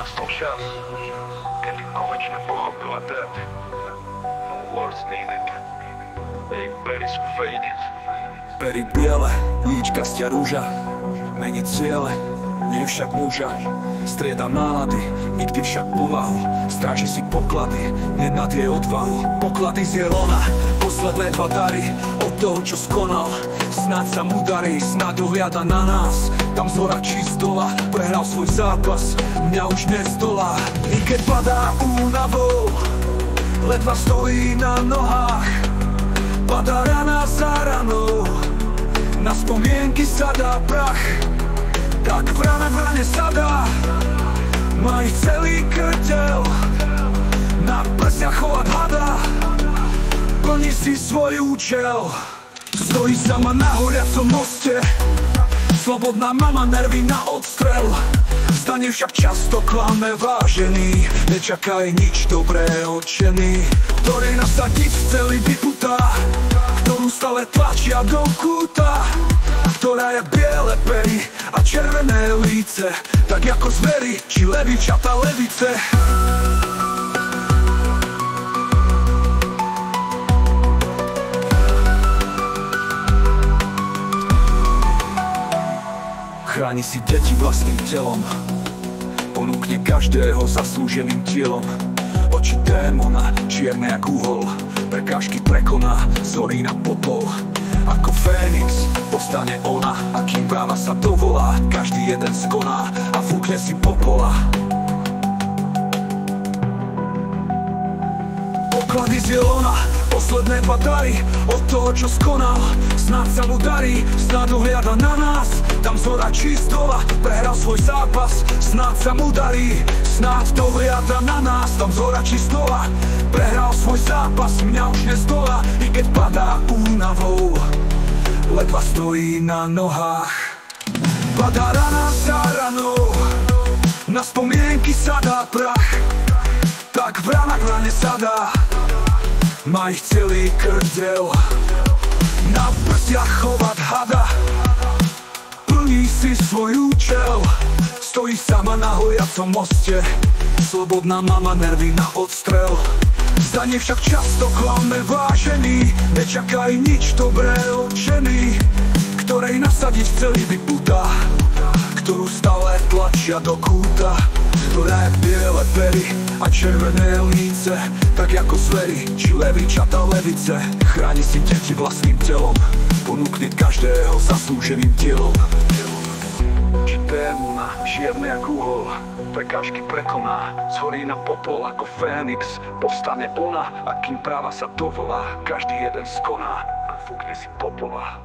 Nastal čas, kedy konečne pochopila that no words needed. Jej pery sú faded. Pery biele, líčkastia rúža, mení ciele, nie však muža. Strieda nálady, nikdy však povahu, stráži si poklady, nenadie odvahu. Poklady z Jelona, posledné dva dary od toho, čo skonal. Snáď sa mu darí, snáď dohliada na nás. Tam zhora či z dola, prehral svoj zápas, mňa už nezdolá. I keď padá únavou, ledva stojí na nohách. Padá rana za ranou, na spomienky sadá prach. Tak v rane sadá, má ich celý krteľ. Na prsiach chovať hada, plní si svoj účel. Stojí sama na horiacom moste, slobodná mama, nervy na odstrel. Zdanie však často klame vážený, nečakaj nič dobré od ženy, ktorej nasadiť celý vyputá, ktorú stále tlačia do kúta, ktorá je biele pery a červené líce, tak ako zvery či levičata levice. Chráni si deti vlastným telom, ponúkne každého zaslúženým dielom. Oči démona, čierne jak uhol, prekážky prekoná, zorí na popol. Ako Fénix povstane ona, a kým práva sa dovolá, každý jeden skoná a fúkne si popola. Poklady z Jelona, posledné dva dary od toho, čo skonal. Snáď sa mu darí, snáď dohliada na nás. Tam zhora či z dola, prehral svoj zápas. Snáď sa mu darí, snáď dohliada na nás. Tam zhora či z dola, prehral svoj zápas, mňa už nezdolá. I keď padá únavou, ledva stojí na nohách. Padá rana za ranou, na spomienky sadá prach. Tak v rane sadá, má ich celý krdeľ. Na prstiach chovať hada, plní si svoj účel. Stojí sama na hojacom moste, slobodná mama, nervy na odstrel. Zdanie však často klame vážený, nečakaj nič dobré od ženy, ktorej nasadiť celý vyputá, ktorú stále tlačia do kúta, ktorá je biele pery a červené líce, tak ako zvery či levičata levice. Chráni si deti vlastným telom, ponúkne každého zaslúženým dielom. Či démona, čierne jak uhol, prekážky prekoná, zhorí na popol ako Fénix. Povstane ona, a kým práva sa dovolá, každý jeden skoná a fúkne si popola.